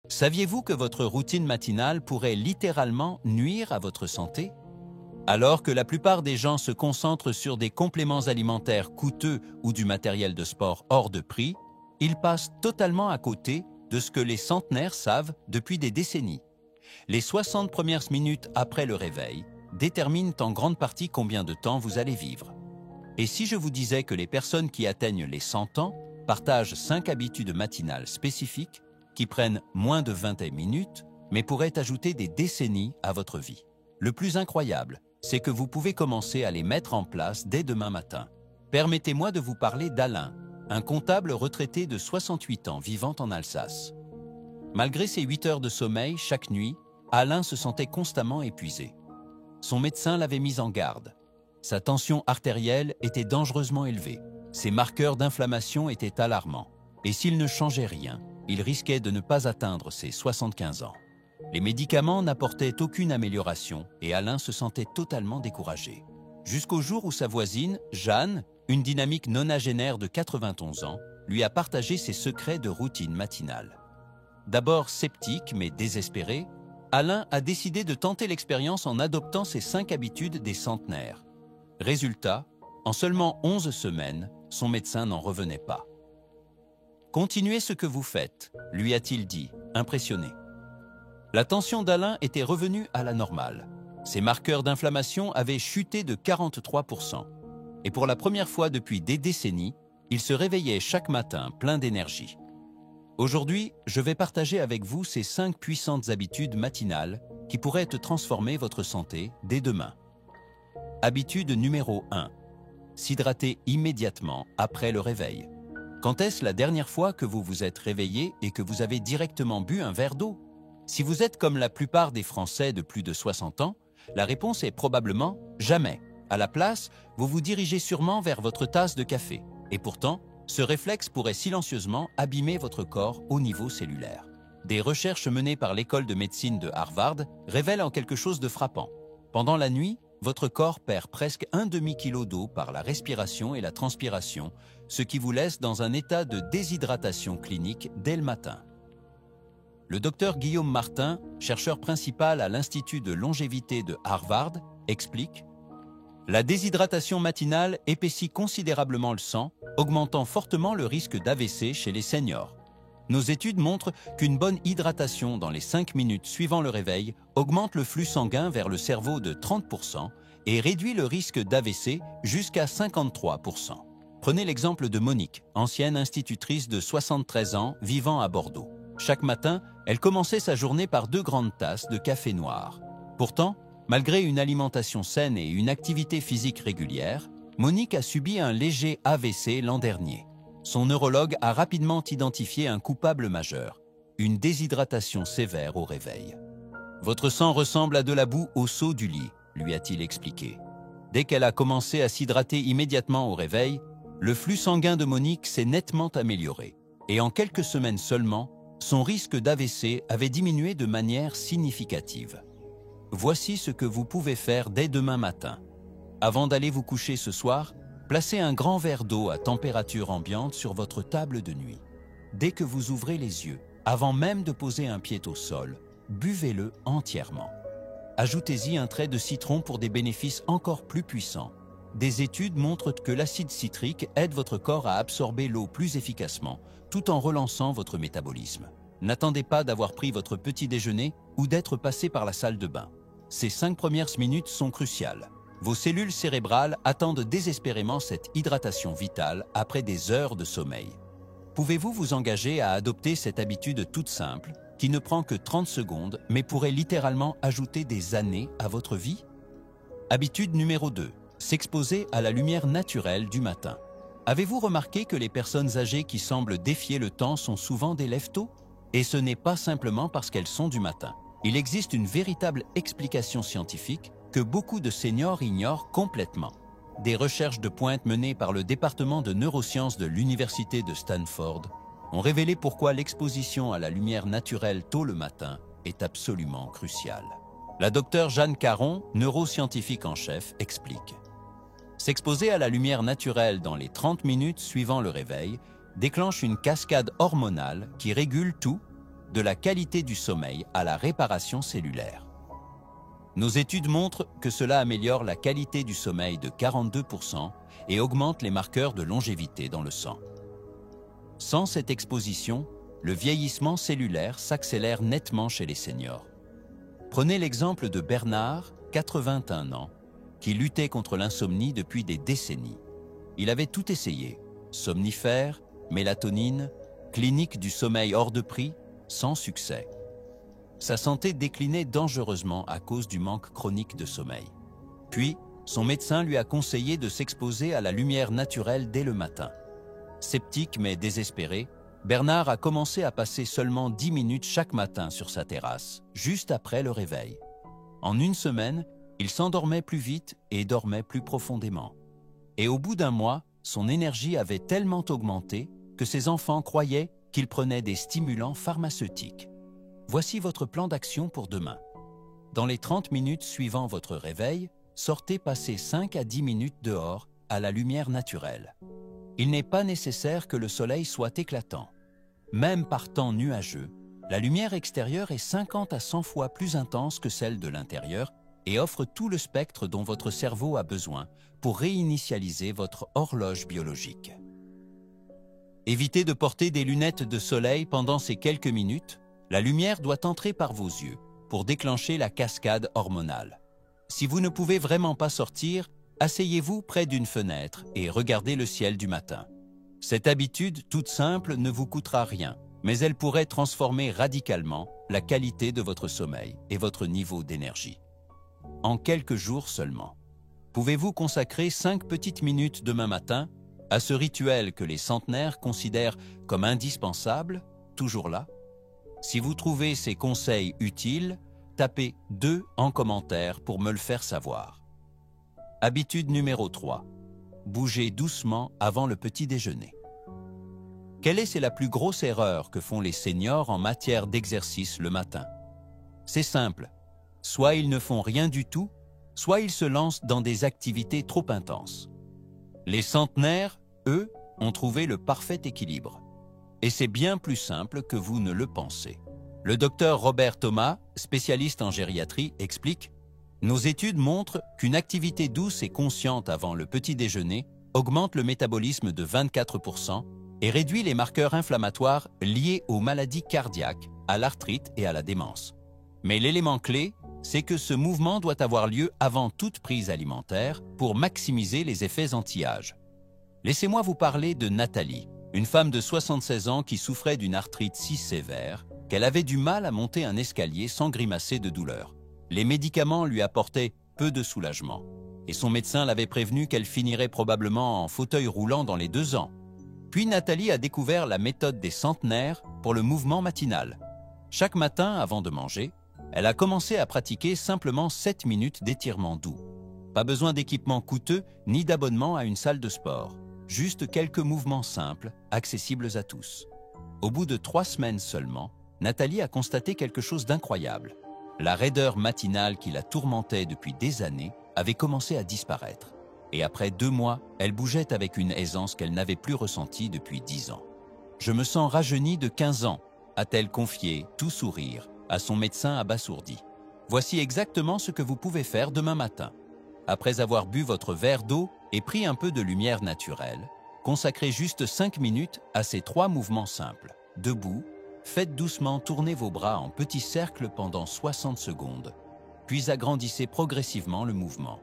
Saviez-vous que votre routine matinale pourrait littéralement nuire à votre santé? Alors que la plupart des gens se concentrent sur des compléments alimentaires coûteux ou du matériel de sport hors de prix, ils passent totalement à côté de ce que les centenaires savent depuis des décennies. Les 60 premières minutes après le réveil déterminent en grande partie combien de temps vous allez vivre. Et si je vous disais que les personnes qui atteignent les 100 ans partagent 5 habitudes matinales spécifiques qui prennent moins de 20 minutes, mais pourraient ajouter des décennies à votre vie? Le plus incroyable, c'est que vous pouvez commencer à les mettre en place dès demain matin. Permettez-moi de vous parler d'Alain, un comptable retraité de 68 ans vivant en Alsace. Malgré ses 8 heures de sommeil chaque nuit, Alain se sentait constamment épuisé. Son médecin l'avait mis en garde. Sa tension artérielle était dangereusement élevée. Ses marqueurs d'inflammation étaient alarmants. Et s'il ne changeait rien, il risquait de ne pas atteindre ses 75 ans. Les médicaments n'apportaient aucune amélioration et Alain se sentait totalement découragé. Jusqu'au jour où sa voisine, Jeanne, une dynamique nonagénaire de 91 ans, lui a partagé ses secrets de routine matinale. D'abord sceptique mais désespéré, Alain a décidé de tenter l'expérience en adoptant ces 5 habitudes des centenaires. Résultat, en seulement 11 semaines, son médecin n'en revenait pas. « Continuez ce que vous faites », lui a-t-il dit, impressionné. La tension d'Alain était revenue à la normale. Ses marqueurs d'inflammation avaient chuté de 43%. Et pour la première fois depuis des décennies, il se réveillait chaque matin plein d'énergie. Aujourd'hui, je vais partager avec vous ces 5 puissantes habitudes matinales qui pourraient transformer votre santé dès demain. Habitude numéro 1. S'hydrater immédiatement après le réveil. Quand est-ce la dernière fois que vous vous êtes réveillé et que vous avez directement bu un verre d'eau? Si vous êtes comme la plupart des Français de plus de 60 ans, la réponse est probablement jamais. À la place, vous vous dirigez sûrement vers votre tasse de café. Et pourtant, ce réflexe pourrait silencieusement abîmer votre corps au niveau cellulaire. Des recherches menées par l'école de médecine de Harvard révèlent en quelque chose de frappant. Pendant la nuit, votre corps perd presque un demi-kilo d'eau par la respiration et la transpiration, ce qui vous laisse dans un état de déshydratation clinique dès le matin. Le docteur Guillaume Martin, chercheur principal à l'Institut de longévité de Harvard, explique « La déshydratation matinale épaissit considérablement le sang, augmentant fortement le risque d'AVC chez les seniors. Nos études montrent qu'une bonne hydratation dans les 5 minutes suivant le réveil augmente le flux sanguin vers le cerveau de 30% et réduit le risque d'AVC jusqu'à 53%. Prenez l'exemple de Monique, ancienne institutrice de 73 ans vivant à Bordeaux. Chaque matin, elle commençait sa journée par 2 grandes tasses de café noir. Pourtant, malgré une alimentation saine et une activité physique régulière, Monique a subi un léger AVC l'an dernier. Son neurologue a rapidement identifié un coupable majeur, une déshydratation sévère au réveil. « Votre sang ressemble à de la boue au seau du lit », lui a-t-il expliqué. Dès qu'elle a commencé à s'hydrater immédiatement au réveil, le flux sanguin de Monique s'est nettement amélioré. Et en quelques semaines seulement, son risque d'AVC avait diminué de manière significative. Voici ce que vous pouvez faire dès demain matin. Avant d'aller vous coucher ce soir, placez un grand verre d'eau à température ambiante sur votre table de nuit. Dès que vous ouvrez les yeux, avant même de poser un pied au sol, buvez-le entièrement. Ajoutez-y un trait de citron pour des bénéfices encore plus puissants. Des études montrent que l'acide citrique aide votre corps à absorber l'eau plus efficacement, tout en relançant votre métabolisme. N'attendez pas d'avoir pris votre petit déjeuner ou d'être passé par la salle de bain. Ces 5 premières minutes sont cruciales. Vos cellules cérébrales attendent désespérément cette hydratation vitale après des heures de sommeil. Pouvez-vous vous engager à adopter cette habitude toute simple, qui ne prend que 30 secondes, mais pourrait littéralement ajouter des années à votre vie? Habitude numéro 2. S'exposer à la lumière naturelle du matin. Avez-vous remarqué que les personnes âgées qui semblent défier le temps sont souvent des lève-tôt? Et ce n'est pas simplement parce qu'elles sont du matin. Il existe une véritable explication scientifique que beaucoup de seniors ignorent complètement. Des recherches de pointe menées par le département de neurosciences de l'Université de Stanford ont révélé pourquoi l'exposition à la lumière naturelle tôt le matin est absolument cruciale. La docteure Jeanne Caron, neuroscientifique en chef, explique. S'exposer à la lumière naturelle dans les 30 minutes suivant le réveil déclenche une cascade hormonale qui régule tout, de la qualité du sommeil à la réparation cellulaire. Nos études montrent que cela améliore la qualité du sommeil de 42% et augmente les marqueurs de longévité dans le sang. Sans cette exposition, le vieillissement cellulaire s'accélère nettement chez les seniors. Prenez l'exemple de Bernard, 81 ans, qui luttait contre l'insomnie depuis des décennies. Il avait tout essayé, somnifères, mélatonine, clinique du sommeil hors de prix, sans succès. Sa santé déclinait dangereusement à cause du manque chronique de sommeil. Puis, son médecin lui a conseillé de s'exposer à la lumière naturelle dès le matin. Sceptique mais désespéré, Bernard a commencé à passer seulement 10 minutes chaque matin sur sa terrasse, juste après le réveil. En une semaine, il s'endormait plus vite et dormait plus profondément. Et au bout d'un mois, son énergie avait tellement augmenté que ses enfants croyaient qu'il prenait des stimulants pharmaceutiques. Voici votre plan d'action pour demain. Dans les 30 minutes suivant votre réveil, sortez passer 5 à 10 minutes dehors à la lumière naturelle. Il n'est pas nécessaire que le soleil soit éclatant. Même par temps nuageux, la lumière extérieure est 50 à 100 fois plus intense que celle de l'intérieur et offre tout le spectre dont votre cerveau a besoin pour réinitialiser votre horloge biologique. Évitez de porter des lunettes de soleil pendant ces quelques minutes. La lumière doit entrer par vos yeux pour déclencher la cascade hormonale. Si vous ne pouvez vraiment pas sortir, asseyez-vous près d'une fenêtre et regardez le ciel du matin. Cette habitude toute simple ne vous coûtera rien, mais elle pourrait transformer radicalement la qualité de votre sommeil et votre niveau d'énergie. En quelques jours seulement, pouvez-vous consacrer 5 petites minutes demain matin à ce rituel que les centenaires considèrent comme indispensable, toujours là? Si vous trouvez ces conseils utiles, tapez 2 en commentaire pour me le faire savoir. Habitude numéro 3. Bougez doucement avant le petit déjeuner. Quelle est la plus grosse erreur que font les seniors en matière d'exercice le matin? C'est simple. Soit ils ne font rien du tout, soit ils se lancent dans des activités trop intenses. Les centenaires, eux, ont trouvé le parfait équilibre. Et c'est bien plus simple que vous ne le pensez. Le docteur Robert Thomas, spécialiste en gériatrie, explique « Nos études montrent qu'une activité douce et consciente avant le petit déjeuner augmente le métabolisme de 24% et réduit les marqueurs inflammatoires liés aux maladies cardiaques, à l'arthrite et à la démence. Mais l'élément clé, c'est que ce mouvement doit avoir lieu avant toute prise alimentaire pour maximiser les effets anti-âge. Laissez-moi vous parler de Nathalie, une femme de 76 ans qui souffrait d'une arthrite si sévère qu'elle avait du mal à monter un escalier sans grimacer de douleur. Les médicaments lui apportaient peu de soulagement, et son médecin l'avait prévenu qu'elle finirait probablement en fauteuil roulant dans les 2 ans. Puis Nathalie a découvert la méthode des centenaires pour le mouvement matinal. Chaque matin, avant de manger, elle a commencé à pratiquer simplement 7 minutes d'étirement doux. Pas besoin d'équipement coûteux ni d'abonnement à une salle de sport. Juste quelques mouvements simples, accessibles à tous. Au bout de 3 semaines seulement, Nathalie a constaté quelque chose d'incroyable. La raideur matinale qui la tourmentait depuis des années avait commencé à disparaître. Et après 2 mois, elle bougeait avec une aisance qu'elle n'avait plus ressentie depuis 10 ans. « Je me sens rajeunie de 15 ans », a-t-elle confié, tout sourire, à son médecin abasourdi. Voici exactement ce que vous pouvez faire demain matin. Après avoir bu votre verre d'eau et pris un peu de lumière naturelle, consacrez juste 5 minutes à ces 3 mouvements simples. Debout, faites doucement tourner vos bras en petits cercles pendant 60 secondes, puis agrandissez progressivement le mouvement.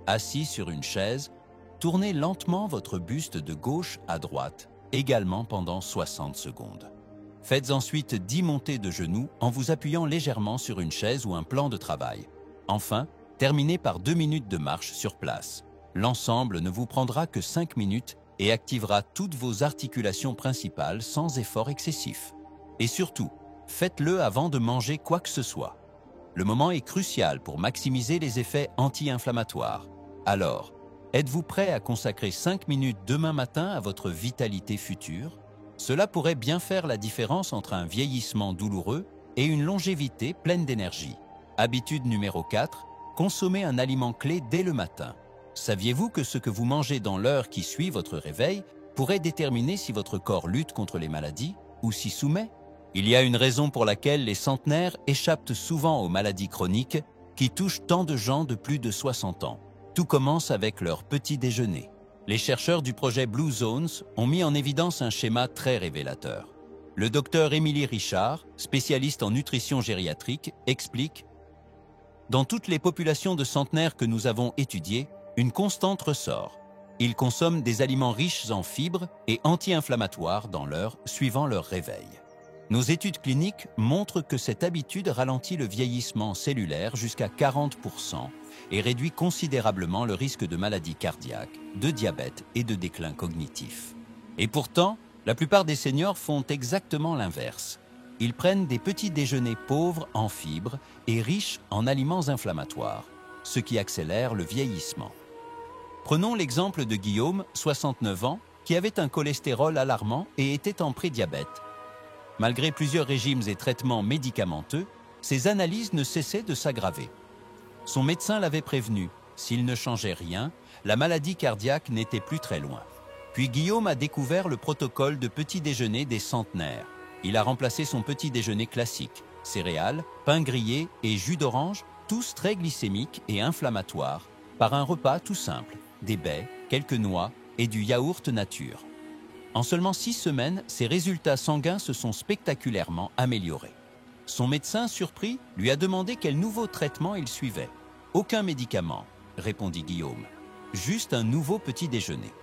Assis sur une chaise, tournez lentement votre buste de gauche à droite, également pendant 60 secondes. Faites ensuite 10 montées de genoux en vous appuyant légèrement sur une chaise ou un plan de travail. Enfin, terminez par 2 minutes de marche sur place. L'ensemble ne vous prendra que 5 minutes et activera toutes vos articulations principales sans effort excessif. Et surtout, faites-le avant de manger quoi que ce soit. Le moment est crucial pour maximiser les effets anti-inflammatoires. Alors, êtes-vous prêt à consacrer 5 minutes demain matin à votre vitalité future? Cela pourrait bien faire la différence entre un vieillissement douloureux et une longévité pleine d'énergie. Habitude numéro 4, consommez un aliment clé dès le matin. Saviez-vous que ce que vous mangez dans l'heure qui suit votre réveil pourrait déterminer si votre corps lutte contre les maladies ou s'y soumet? Il y a une raison pour laquelle les centenaires échappent souvent aux maladies chroniques qui touchent tant de gens de plus de 60 ans. Tout commence avec leur petit déjeuner. Les chercheurs du projet Blue Zones ont mis en évidence un schéma très révélateur. Le docteur Émilie Richard, spécialiste en nutrition gériatrique, explique « Dans toutes les populations de centenaires que nous avons étudiées, une constante ressort. Ils consomment des aliments riches en fibres et anti-inflammatoires dans l'heure suivant leur réveil. Nos études cliniques montrent que cette habitude ralentit le vieillissement cellulaire jusqu'à 40% et réduit considérablement le risque de maladies cardiaques, de diabète et de déclin cognitif. Et pourtant, la plupart des seniors font exactement l'inverse. Ils prennent des petits déjeuners pauvres en fibres et riches en aliments inflammatoires, ce qui accélère le vieillissement. Prenons l'exemple de Guillaume, 69 ans, qui avait un cholestérol alarmant et était en prédiabète. Malgré plusieurs régimes et traitements médicamenteux, ses analyses ne cessaient de s'aggraver. Son médecin l'avait prévenu, s'il ne changeait rien, la maladie cardiaque n'était plus très loin. Puis Guillaume a découvert le protocole de petit déjeuner des centenaires. Il a remplacé son petit déjeuner classique, céréales, pain grillé et jus d'orange, tous très glycémiques et inflammatoires, par un repas tout simple, des baies, quelques noix et du yaourt nature. En seulement 6 semaines, ses résultats sanguins se sont spectaculairement améliorés. Son médecin, surpris, lui a demandé quel nouveau traitement il suivait. « Aucun médicament », répondit Guillaume. « Juste un nouveau petit déjeuner. »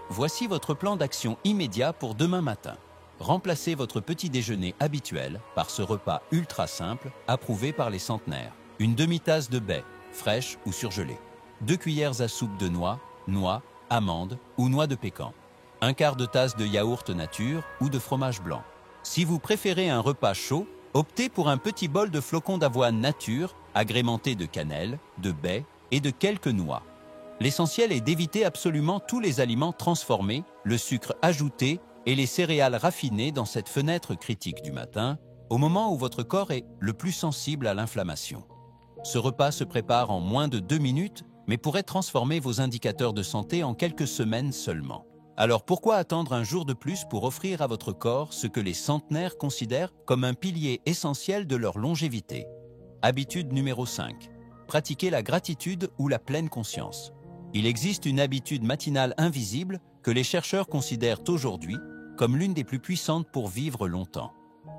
Voici votre plan d'action immédiat pour demain matin. Remplacez votre petit déjeuner habituel par ce repas ultra simple, approuvé par les centenaires. Une demi-tasse de baies, fraîches ou surgelées. 2 cuillères à soupe de noix, amandes ou noix de pécan. 1/4 de tasse de yaourt nature ou de fromage blanc. Si vous préférez un repas chaud, optez pour un petit bol de flocons d'avoine nature agrémenté de cannelle, de baies et de quelques noix. L'essentiel est d'éviter absolument tous les aliments transformés, le sucre ajouté et les céréales raffinées dans cette fenêtre critique du matin, au moment où votre corps est le plus sensible à l'inflammation. Ce repas se prépare en moins de 2 minutes, mais pourrait transformer vos indicateurs de santé en quelques semaines seulement. Alors pourquoi attendre un jour de plus pour offrir à votre corps ce que les centenaires considèrent comme un pilier essentiel de leur longévité? Habitude numéro 5. Pratiquez la gratitude ou la pleine conscience. Il existe une habitude matinale invisible que les chercheurs considèrent aujourd'hui comme l'une des plus puissantes pour vivre longtemps.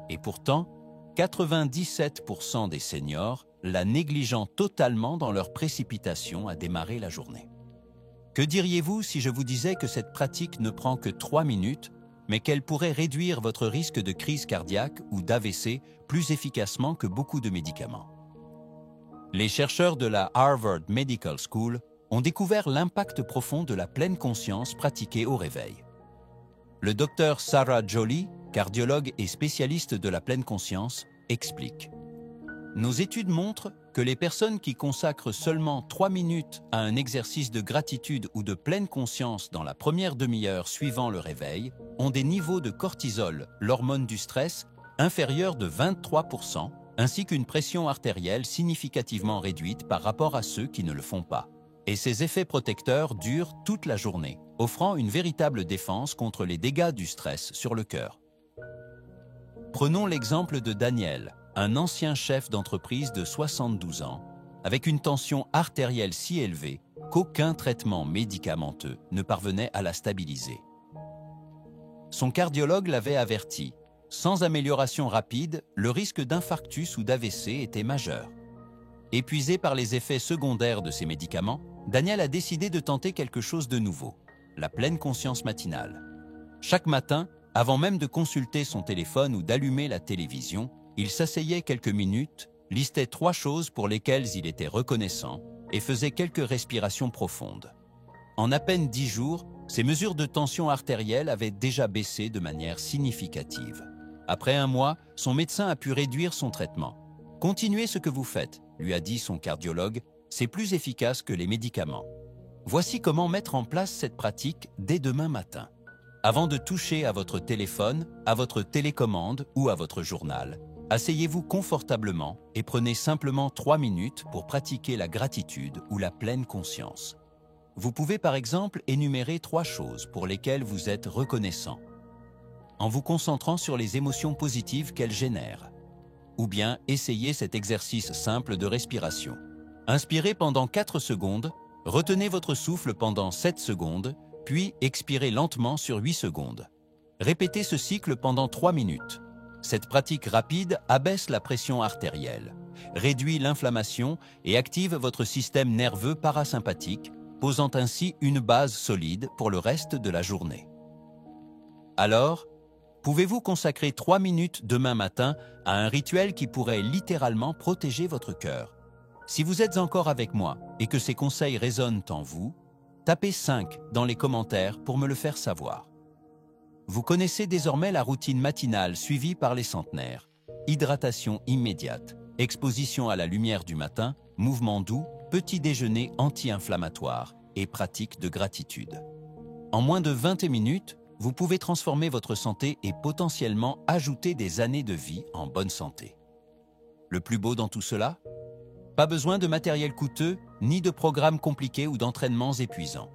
Et pourtant, 97% des seniors la négligeant totalement dans leur précipitation à démarrer la journée. Que diriez-vous si je vous disais que cette pratique ne prend que 3 minutes, mais qu'elle pourrait réduire votre risque de crise cardiaque ou d'AVC plus efficacement que beaucoup de médicaments? Les chercheurs de la Harvard Medical School ont découvert l'impact profond de la pleine conscience pratiquée au réveil. Le docteur Sarah Jolie, cardiologue et spécialiste de la pleine conscience, explique « Nos études montrent que les personnes qui consacrent seulement 3 minutes à un exercice de gratitude ou de pleine conscience dans la première demi-heure suivant le réveil ont des niveaux de cortisol, l'hormone du stress, inférieurs de 23%, ainsi qu'une pression artérielle significativement réduite par rapport à ceux qui ne le font pas. Et ces effets protecteurs durent toute la journée, offrant une véritable défense contre les dégâts du stress sur le cœur. Prenons l'exemple de Daniel, un ancien chef d'entreprise de 72 ans, avec une tension artérielle si élevée qu'aucun traitement médicamenteux ne parvenait à la stabiliser. Son cardiologue l'avait averti, sans amélioration rapide, le risque d'infarctus ou d'AVC était majeur. Épuisé par les effets secondaires de ces médicaments, Daniel a décidé de tenter quelque chose de nouveau, la pleine conscience matinale. Chaque matin, avant même de consulter son téléphone ou d'allumer la télévision, il s'asseyait quelques minutes, listait 3 choses pour lesquelles il était reconnaissant et faisait quelques respirations profondes. En à peine 10 jours, ses mesures de tension artérielle avaient déjà baissé de manière significative. Après 1 mois, son médecin a pu réduire son traitement. « Continuez ce que vous faites », lui a dit son cardiologue, « c'est plus efficace que les médicaments. » Voici comment mettre en place cette pratique dès demain matin. Avant de toucher à votre téléphone, à votre télécommande ou à votre journal, asseyez-vous confortablement et prenez simplement 3 minutes pour pratiquer la gratitude ou la pleine conscience. Vous pouvez par exemple énumérer 3 choses pour lesquelles vous êtes reconnaissant. en vous concentrant sur les émotions positives qu'elles génèrent. Ou bien essayez cet exercice simple de respiration. Inspirez pendant 4 secondes, retenez votre souffle pendant 7 secondes, puis expirez lentement sur 8 secondes. Répétez ce cycle pendant 3 minutes. Cette pratique rapide abaisse la pression artérielle, réduit l'inflammation et active votre système nerveux parasympathique, posant ainsi une base solide pour le reste de la journée. Alors, pouvez-vous consacrer 3 minutes demain matin à un rituel qui pourrait littéralement protéger votre cœur? Si vous êtes encore avec moi et que ces conseils résonnent en vous, tapez 5 dans les commentaires pour me le faire savoir. Vous connaissez désormais la routine matinale suivie par les centenaires. Hydratation immédiate, exposition à la lumière du matin, mouvement doux, petit déjeuner anti-inflammatoire et pratique de gratitude. En moins de 20 minutes, vous pouvez transformer votre santé et potentiellement ajouter des années de vie en bonne santé. Le plus beau dans tout cela? Pas besoin de matériel coûteux, ni de programmes compliqués ou d'entraînements épuisants.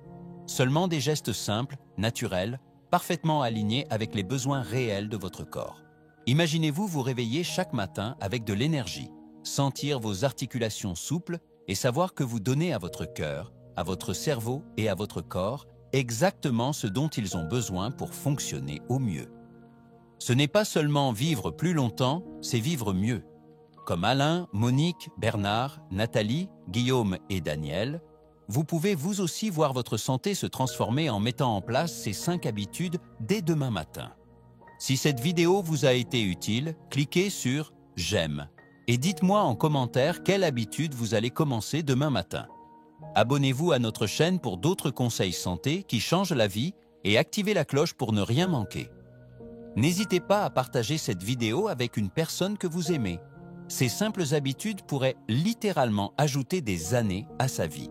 Seulement des gestes simples, naturels, parfaitement alignés avec les besoins réels de votre corps. Imaginez-vous vous réveiller chaque matin avec de l'énergie, sentir vos articulations souples et savoir que vous donnez à votre cœur, à votre cerveau et à votre corps exactement ce dont ils ont besoin pour fonctionner au mieux. Ce n'est pas seulement vivre plus longtemps, c'est vivre mieux. Comme Alain, Monique, Bernard, Nathalie, Guillaume et Daniel, vous pouvez vous aussi voir votre santé se transformer en mettant en place ces 5 habitudes dès demain matin. Si cette vidéo vous a été utile, cliquez sur « J'aime » et dites-moi en commentaire quelle habitude vous allez commencer demain matin. Abonnez-vous à notre chaîne pour d'autres conseils santé qui changent la vie et activez la cloche pour ne rien manquer. N'hésitez pas à partager cette vidéo avec une personne que vous aimez. Ces simples habitudes pourraient littéralement ajouter des années à sa vie.